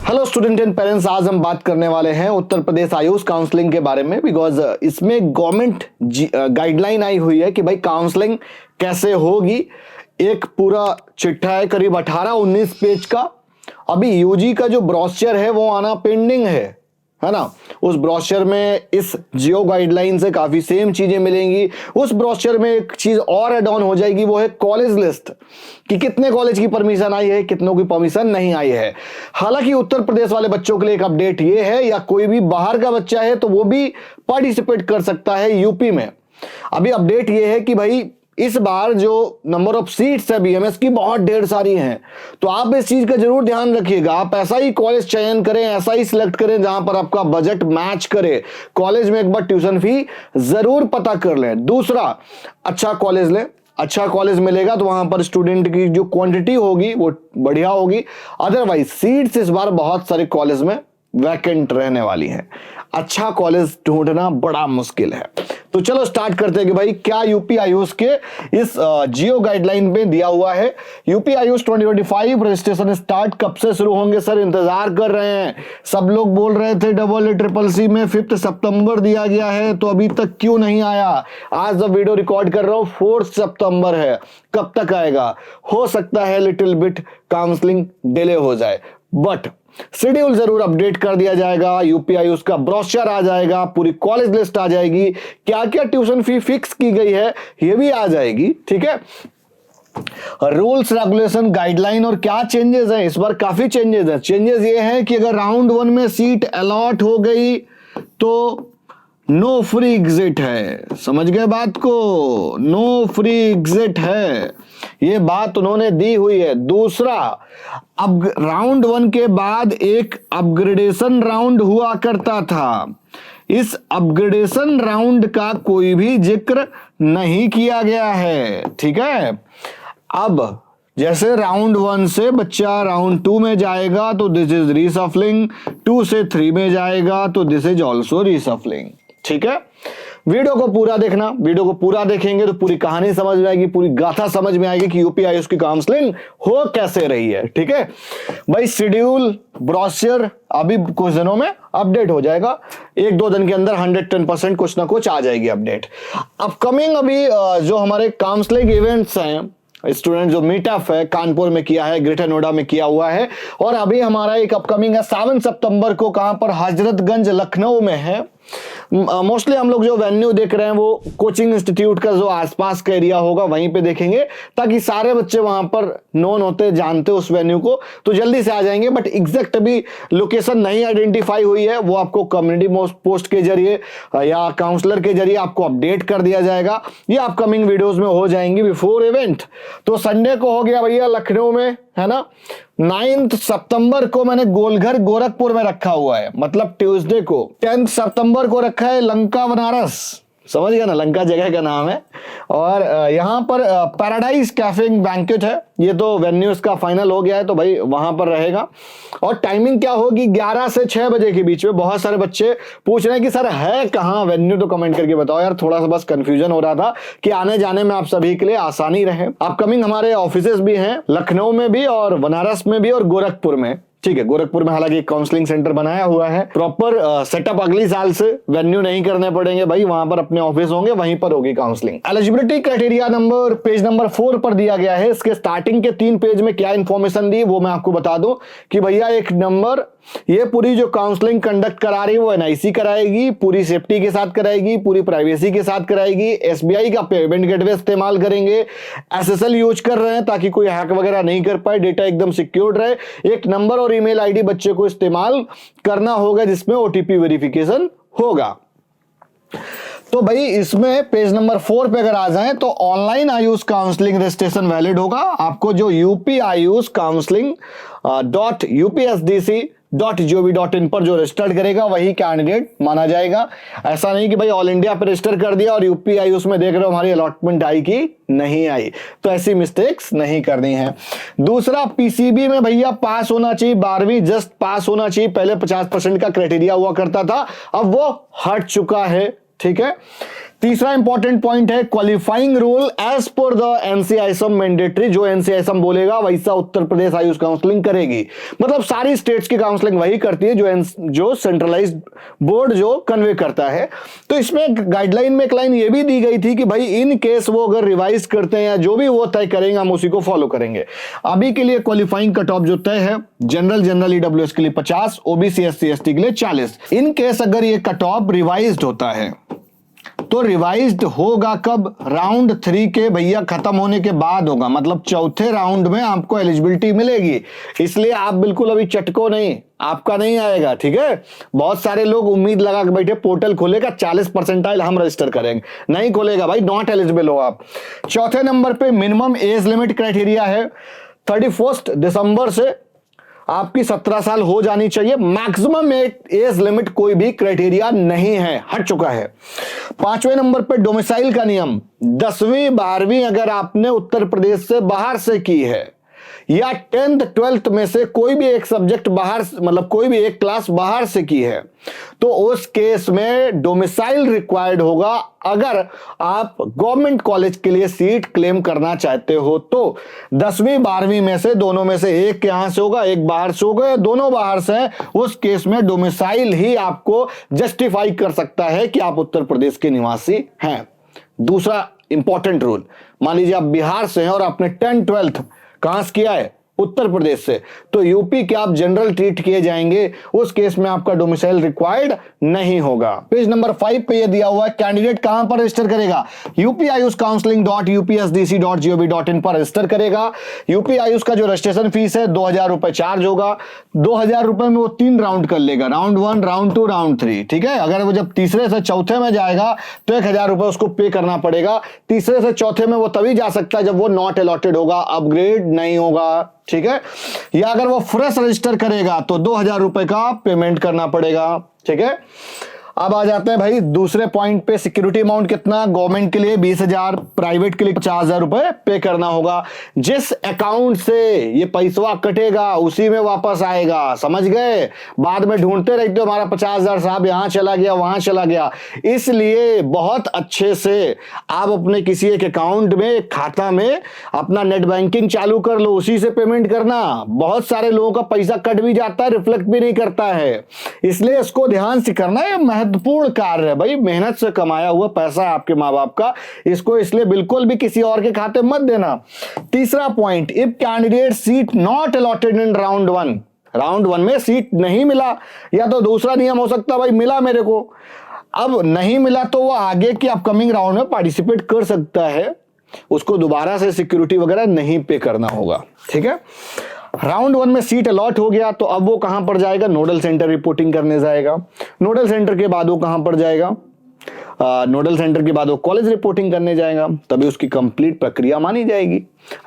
Hello student and parents, आज हम बात करने वाले हैं उत्तर प्रदेश आयुष काउंसलिंग के बारे में। बिकॉज इसमें गवर्नमेंट गाइडलाइन आई हुई है कि भाई काउंसलिंग कैसे होगी। एक पूरा चिट्ठा है करीब 18-19 पेज का। अभी यूजी का जो ब्रोशर है वो आना पेंडिंग है ना। उस ब्रोशर में इस जियो गाइडलाइन से काफी सेम चीजें मिलेंगी। उस ब्रोशर में एक चीज और ऐड ऑन हो जाएगी, वो है कॉलेज लिस्ट कि कितने कॉलेज की परमिशन आई है, कितनों की परमिशन नहीं आई है। हालांकि उत्तर प्रदेश वाले बच्चों के लिए एक अपडेट ये है, या कोई भी बाहर का बच्चा है तो वो भी पार्टिसिपेट कर सकता है यूपी में। अभी अपडेट ये है कि भाई इस बार जो नंबर ऑफ सीट्स है बीएमएस की बहुत ढेर सारी हैं, तो आप इस चीज का जरूर ध्यान रखिएगा। आप ऐसा ही कॉलेज चयन करें, ऐसा ही सिलेक्ट करें जहां पर आपका बजट मैच करे। कॉलेज में एक बार ट्यूशन फी जरूर पता कर लें। दूसरा, अच्छा कॉलेज लें। अच्छा कॉलेज मिलेगा तो वहां पर स्टूडेंट की जो क्वांटिटी होगी वो बढ़िया होगी। अदरवाइज सीट्स इस बार बहुत सारे कॉलेज में वैकेंट रहने वाली हैं। अच्छा कॉलेज ढूंढना बड़ा मुश्किल है। तो चलो स्टार्ट करते हैं कि भाई क्या यूपी आयुष के इस जियो गाइडलाइन पे दिया हुआ है। यूपी आयुष 2025 रजिस्ट्रेशन स्टार्ट कब से शुरू होंगे सर, इंतजार कर रहे हैं। सब लोग बोल रहे थे EEEC में 5 सितंबर दिया गया है, तो अभी तक क्यों नहीं आया। आज जब वीडियो रिकॉर्ड कर रहा हूं 4 सितंबर है, कब तक आएगा। हो सकता है लिटिल बिट काउंसलिंग डिले हो जाए, बट शेड्यूल जरूर अपडेट कर दिया जाएगा। यूपी आयुष का ब्रोशर आ जाएगा, पूरी कॉलेज लिस्ट आ जाएगी, क्या क्या ट्यूशन फी फिक्स की गई है ये भी आ जाएगी। ठीक है, रूल्स रेगुलेशन गाइडलाइन और क्या चेंजेस हैं इस बार, काफी चेंजेस हैं। चेंजेस ये हैं कि अगर राउंड 1 में सीट अलॉट हो गई तो नो फ्री एग्जिट है। समझ गए बात को, नो फ्री एग्जिट है, ये बात उन्होंने दी हुई है। दूसरा, अब राउंड 1 के बाद एक अपग्रेडेशन राउंड हुआ करता था। इस अपग्रेडेशन राउंड का कोई भी जिक्र नहीं किया गया है। ठीक है, अब जैसे राउंड 1 से बच्चा राउंड 2 में जाएगा तो दिस इज रीसफलिंग, 2 से 3 में जाएगा तो दिस इज ऑल्सो रीसफलिंग। ठीक है, वीडियो को पूरा देखना। वीडियो को पूरा देखेंगे तो पूरी कहानी समझ में आएगी, पूरी गाथा समझ में आएगी कि यूपी आयुष की काउंसलिंग हो कैसे रही है। ठीक है भाई, शेड्यूल ब्रोशर अभी कुछ दिनों में अपडेट हो जाएगा। 1-2 दिन के अंदर 110% कुछ ना कुछ आ जाएगी अपडेट। अपकमिंग अभी जो हमारे काउंसलिंग इवेंट्स हैं, स्टूडेंट जो मीटअप है कानपुर में किया है, ग्रेटर नोएडा में किया हुआ है, और अभी हमारा एक अपकमिंग है 7 सितंबर को, कहां पर, हजरतगंज लखनऊ में है। मोस्टली हम लोग जो वेन्यू देख रहे हैं वो कोचिंग इंस्टीट्यूट का जो आसपास का एरिया होगा वहीं पे देखेंगे, ताकि सारे बच्चे वहां पर नोन होते, जानते उस वेन्यू को, तो जल्दी से आ जाएंगे। बट एग्जैक्ट अभी लोकेशन नहीं आइडेंटिफाई हुई है, वो आपको कम्युनिटी पोस्ट के जरिए या काउंसलर के जरिए आपको अपडेट कर दिया जाएगा। ये अपकमिंग वीडियोस में हो जाएंगी बिफोर इवेंट। तो संडे को हो गया भैया लखनऊ में, है ना। 9 सितंबर को मैंने गोलघर गोरखपुर में रखा हुआ है, मतलब ट्यूसडे को। 10 सितंबर को रखा है लंका बनारस, समझ गया ना, लंका जगह का नाम है। और यहां पर पैराडाइज कैफे बैंक्वेट है, ये तो वेन्यू इसका फाइनल हो गया है, तो भाई वहां पर रहेगा। और टाइमिंग क्या होगी, 11 से 6 बजे के बीच में। बहुत सारे बच्चे पूछ रहे हैं कि सर है कहां वेन्यू, तो कमेंट करके बताओ यार, थोड़ा सा बस कंफ्यूजन हो रहा था कि आने जाने में आप सभी के लिए आसानी रहे। अपकमिंग हमारे ऑफिसेस भी हैं, लखनऊ में भी और बनारस में भी और गोरखपुर में। ठीक है, गोरखपुर में हालांकि काउंसलिंग सेंटर बनाया हुआ है प्रॉपर सेटअप। अगली साल से वेन्यू नहीं करने पड़ेंगे भाई, वहां पर अपने ऑफिस होंगे, वहीं पर होगी counselling. Eligibility criteria number page number 4 पर दिया गया है। इसके स्टार्टिंग के 3 पेज में क्या इंफॉर्मेशन दी वो मैं आपको बता दूं कि भैया, एक नंबर, ये पूरी जो काउंसलिंग कंडक्ट करा रही है वो एनआईसी कराएगी, पूरी सेफ्टी के साथ कराएगी, पूरी प्राइवेसी के साथ कराएगी। एसबीआई का पेमेंट गेटवे इस्तेमाल करेंगे, एसएसएल यूज कर रहे हैं ताकि कोई हैक वगैरह नहीं कर पाए, डेटा एकदम सिक्योर्ड रहे। एक नंबर और ईमेल आईडी बच्चे को इस्तेमाल करना होगा जिसमें ओटीपी वेरिफिकेशन होगा। तो भाई इसमें पेज नंबर 4 पे अगर आ जाएं तो online Ayush counselling registration valid होगा। आपको जो यूपी आयुष काउंसलिंग .upsdc.gov.in पर जो रजिस्टर्ड करेगा वही कैंडिडेट माना जाएगा। ऐसा नहीं कि भाई ऑल इंडिया पर रजिस्टर कर दिया और यूपी आयुष में देख रहे हो हमारी अलॉटमेंट आई कि नहीं आई, तो ऐसी मिस्टेक्स नहीं करनी है। दूसरा, पीसीबी में भैया पास होना चाहिए, 12वीं जस्ट पास होना चाहिए। पहले 50% का क्राइटेरिया हुआ करता था, अब वो हट चुका है। ठीक है। तीसरा इंपॉर्टेंट पॉइंट है qualifying rule as per the NCISM mandatory. जो एनसीआईएसएम बोलेगा वैसा उत्तर प्रदेश आयुष काउंसलिंग करेगी। मतलब सारी स्टेट्स की काउंसलिंग वही करती है जो सेंट्रलाइज्ड बोर्ड जो कन्वे करता है। तो इसमें गाइडलाइन में एक लाइन ये भी दी गई थी कि भाई इन केस वो अगर रिवाइज करते हैं या जो भी वो तय करेंगे हम उसी को फॉलो करेंगे। अभी के लिए क्वालिफाइंग कट ऑफ जो तय है जनरल ईडब्ल्यूएस के लिए 50, ओबीसी एससी एसटी के लिए 40। इन केस अगर ये कट ऑफ रिवाइज्ड होता है तो रिवाइज्ड होगा कब? राउंड 3 के भैया खत्म होने के बाद होगा। मतलब चौथे राउंड में आपको एलिजिबिलिटी मिलेगी। इसलिए आप बिल्कुल अभी चटको नहीं, आपका नहीं आएगा, ठीक है। बहुत सारे लोग उम्मीद लगा के बैठे पोर्टल खोलेगा 40 परसेंटाइल हम रजिस्टर करेंगे, नहीं खोलेगा भाई, नॉट एलिजिबल हो आप। चौथे नंबर पे मिनिमम एज लिमिट क्राइटेरिया है 31 दिसंबर से आपकी 17 साल हो जानी चाहिए। मैक्सिमम एज लिमिट कोई भी क्राइटेरिया नहीं है, हट चुका है। पांचवें नंबर पे डोमिसाइल का नियम, 10वीं 12वीं अगर आपने उत्तर प्रदेश से बाहर से की है या 10th 12th में से कोई भी एक सब्जेक्ट बाहर, मतलब कोई भी एक क्लास बाहर से की है तो उस केस में डोमिसाइल रिक्वायर्ड होगा। अगर आप गवर्नमेंट कॉलेज के लिए सीट क्लेम करना चाहते हो तो 10वीं 12वीं में से दोनों में से एक यहां से होगा, एक बाहर से होगा, या दोनों बाहर से है, उस केस में डोमिसाइल ही आपको जस्टिफाई कर सकता है कि आप उत्तर प्रदेश के निवासी हैं। दूसरा इंपॉर्टेंट रूल, मान लीजिए आप बिहार से हैं और आपने 10th 12th कहां से किया है? उत्तर प्रदेश से, तो यूपी के आप जनरल ट्रीट किए जाएंगे, उस केस में आपका डोमिसाइल रिक्वायर्ड नहीं होगा। पेज नंबर 5 पे ये दिया हुआ है कैंडिडेट कहां पर रजिस्टर करेगा? यूपी आयुष counseling.upsdc.gov.in पर रजिस्टर करेगा। यूपी आयुष का जो रजिस्ट्रेशन फीस है 2000 रुपए चार्ज होगा। 2000 रुपए में वो 3 राउंड कर लेगा, राउंड 1, राउंड 2, राउंड 3, ठीक है। अगर वो जब तीसरे से चौथे में जाएगा तो 1000 रुपए उसको पे करना पड़ेगा। तीसरे से चौथे में वो तभी जा सकता है जब वो नॉट अलॉटेड होगा, अपग्रेड नहीं होगा, ठीक है। या अगर वो फ्रेश रजिस्टर करेगा तो 2000 रुपए का पेमेंट करना पड़ेगा, ठीक है। अब आ जाते हैं भाई दूसरे पॉइंट पे, सिक्योरिटी अमाउंट कितना? गवर्नमेंट के लिए 20,000, प्राइवेट के लिए 50,000 रुपए पे करना होगा। जिस अकाउंट से ये पैसा कटेगा उसी में वापस आएगा, समझ गए? बाद में ढूंढते रहते हो हमारा 50,000 साहब यहां चला गया वहां चला गया। इसलिए बहुत अच्छे से आप अपने किसी एक अकाउंट में, एक खाता में अपना नेट बैंकिंग चालू कर लो, उसी से पेमेंट करना। बहुत सारे लोगों का पैसा कट भी जाता है, रिफ्लेक्ट भी नहीं करता है, इसलिए इसको ध्यान से करना है। महत्वपूर्ण कार्य है भाई, मेहनत से कमाया हुआ पैसा है आपके माँ बाप का, इसको इसलिए बिल्कुल भी किसी और के खाते मत देना। तीसरा point, if candidate seat not allotted in round 1, round 1 में सीट नहीं मिला, या तो दूसरा नियम हो सकता है भाई मिला मेरे को, अब नहीं मिला तो वो आगे की अपकमिंग राउंड में पार्टिसिपेट कर सकता है, उसको दोबारा से सिक्योरिटी वगैरह नहीं पे करना होगा, ठीक है। राउंड 1 में सीट अलॉट हो गया तो अब वो कहां पर जाएगा? नोडल सेंटर रिपोर्टिंग करने जाएगा। नोडल सेंटर के बाद वो कहां पर जाएगा? नोडल सेंटर के बाद वो कॉलेज रिपोर्टिंग करने जाएगा, तभी उसकी कंप्लीट प्रक्रिया मानी जाएगी।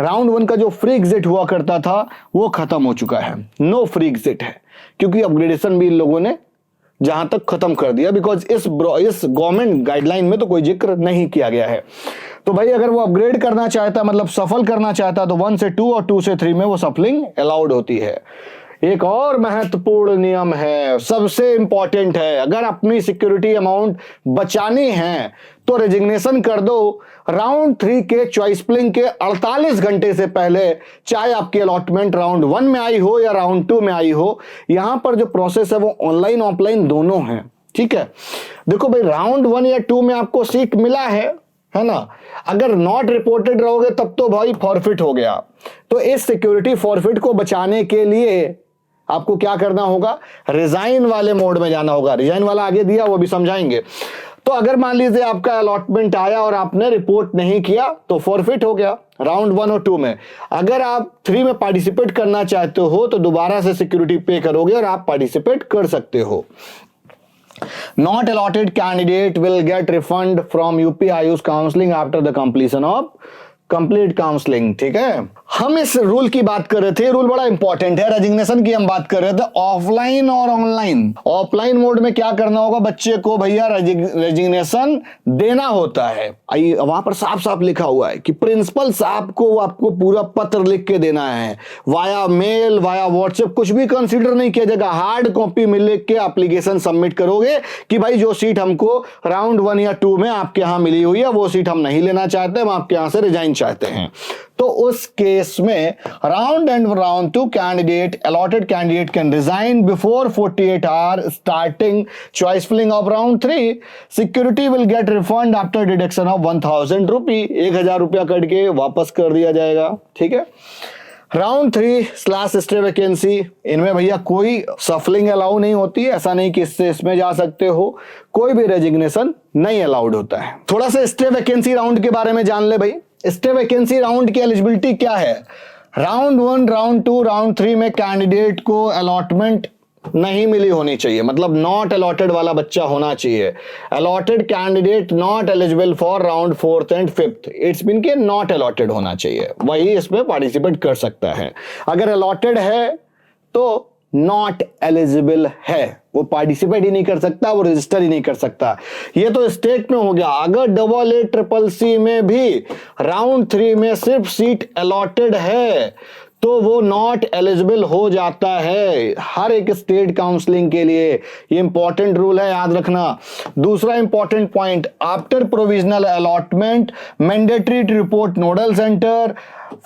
राउंड 1 का जो फ्री एग्जिट हुआ करता था वो खत्म हो चुका है, नो फ्री एग्जिट है, क्योंकि अपग्रेडेशन भी इन लोगों ने जहां तक खत्म कर दिया, बिकॉज इस गवर्नमेंट गाइडलाइन में तो कोई जिक्र नहीं किया गया है। तो भाई अगर वो अपग्रेड करना चाहता, मतलब सफल करना चाहता, तो 1 से 2 और 2 से 3 में वो सफलिंग अलाउड होती है। एक और महत्वपूर्ण नियम है, सबसे इंपॉर्टेंट है, अगर अपनी सिक्योरिटी अमाउंट बचानी है तो रेजिग्नेशन कर दो राउंड 3 के चॉइस फिलिंग के 48 घंटे से पहले, चाहे आपकी अलॉटमेंट राउंड 1 में आई हो या राउंड 2 में आई हो। यहां पर जो प्रोसेस है वो ऑनलाइन ऑफलाइन दोनों है, ठीक है। देखो भाई राउंड 1 या 2 में आपको सीट मिला है ना, अगर नॉट रिपोर्टेड रहोगे तब तो भाई फॉरफिट हो गया। तो इस सिक्योरिटी फॉरफिट को बचाने के लिए आपको क्या करना होगा? रिजाइन वाले मोड में जाना होगा। रिजाइन वाला आगे दिया, वो भी समझाएंगे। तो अगर मान लीजिए आपका अलॉटमेंट आया और आपने रिपोर्ट नहीं किया तो फॉरफिट हो गया राउंड 1 और 2 में। अगर आप 3 में पार्टिसिपेट करना चाहते हो तो दोबारा से सिक्योरिटी पे करोगे और आप पार्टिसिपेट कर सकते हो। Not allotted candidate will get refund from UP Ayush counseling after the completion of complete counselling. ठीक है, हम इस रूल की बात कर रहे थे, रूल बड़ा इंपॉर्टेंट है। रेजिग्नेशन की हम बात कर रहे थे, ऑफलाइन और ऑनलाइन। ऑफलाइन मोड में क्या करना होगा, बच्चे को भैया रेजिग्नेशन देना होता है। वहां पर साफ साफ लिखा हुआ है कि प्रिंसिपल साहब को आपको पूरा पत्र लिख के देना है, वाया मेल, वाया व्हाट्सएप, कुछ भी कंसीडर नहीं किया जाएगा। हार्ड कॉपी में लिख के एप्लीकेशन सबमिट करोगे कि भाई जो सीट हमको राउंड 1 या 2 में आपके यहां मिली हुई है वो सीट हम नहीं लेना चाहते, हम आपके यहां से रिजाइन चाहते हैं। तो उस केस में round and round 2 candidate, allotted candidate can resign before 48 hour starting choice filling of round 3। Security will get refund after deduction of 1000 rupee. 1000 रुपया कट के वापस कर दिया जाएगा। ठीक है, राउंड 3 स्टे वैकेंसी, इनमें भैया कोई सफलिंग अलाउ नहीं होती है। ऐसा नहीं कि इसमें जा सकते हो, कोई भी रेजिग्नेशन नहीं अलाउड होता है। थोड़ा सा स्टे वैकेंसी राउंड के बारे में जान ले भाई। स्टे वैकेंसी राउंड की एलिजिबिलिटी क्या है? राउंड 1, राउंड 2, राउंड 3 में कैंडिडेट को अलॉटमेंट नहीं मिली होनी चाहिए, मतलब नॉट अलॉटेड वाला बच्चा होना चाहिए। Allotted candidate not eligible for round 4th and 5th, it's mean के नॉट अलॉटेड होना चाहिए, वही इसमें पार्टिसिपेट कर सकता है। अगर अलॉटेड है तो नॉट एलिजिबल है, वो पार्टिसिपेट ही नहीं कर सकता, वो रजिस्टर ही नहीं कर सकता। ये तो स्टेट में हो गया। अगर AA-CCC में भी राउंड 3 में सिर्फ सीट अलॉटेड है तो वो नॉट एलिजिबल हो जाता है हर एक स्टेट काउंसलिंग के लिए। ये इंपॉर्टेंट रूल है, याद रखना। दूसरा important point, after provisional allotment mandatory to report nodal centre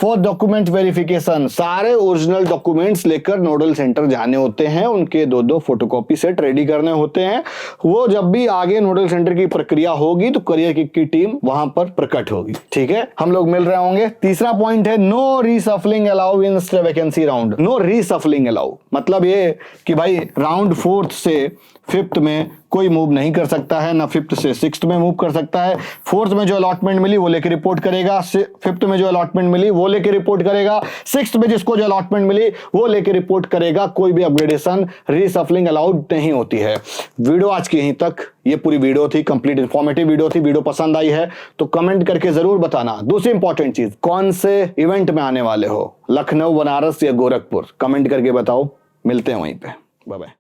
for document verification. सारे ओरिजिनल डॉक्यूमेंट्स लेकर नोडल सेंटर जाने होते हैं, उनके 2-2 फोटोकॉपी सेट रेडी करने होते हैं। वो जब भी आगे नोडल सेंटर की प्रक्रिया होगी तो करियर की टीम वहां पर प्रकट होगी। ठीक है, हम लोग मिल रहे होंगे। तीसरा पॉइंट है no reshuffling allow in vacancy round. No reshuffling allow मतलब ये कि भाई राउंड 4th से 5th में कोई मूव नहीं कर सकता है, ना 5th से 6th में मूव कर सकता है। 4th में जो अलॉटमेंट मिली वो लेके रिपोर्ट करेगा, 5th में जो अलॉटमेंट मिली वो लेके रिपोर्ट करेगा, 6th में जिसको जो अलॉटमेंट मिली वो लेके रिपोर्ट करेगा। कोई भी अपग्रेडेशन, रीसफलिंग अलाउड नहीं होती है। वीडियो आज की यहीं तक। ये पूरी वीडियो थी, कंप्लीट इंफॉर्मेटिव वीडियो थी। वीडियो पसंद आई है तो कमेंट करके जरूर बताना। दूसरी इंपॉर्टेंट चीज, कौन से इवेंट में आने वाले हो, लखनऊ, बनारस या गोरखपुर, कमेंट करके बताओ। मिलते हैं वहीं पे। Bye bye.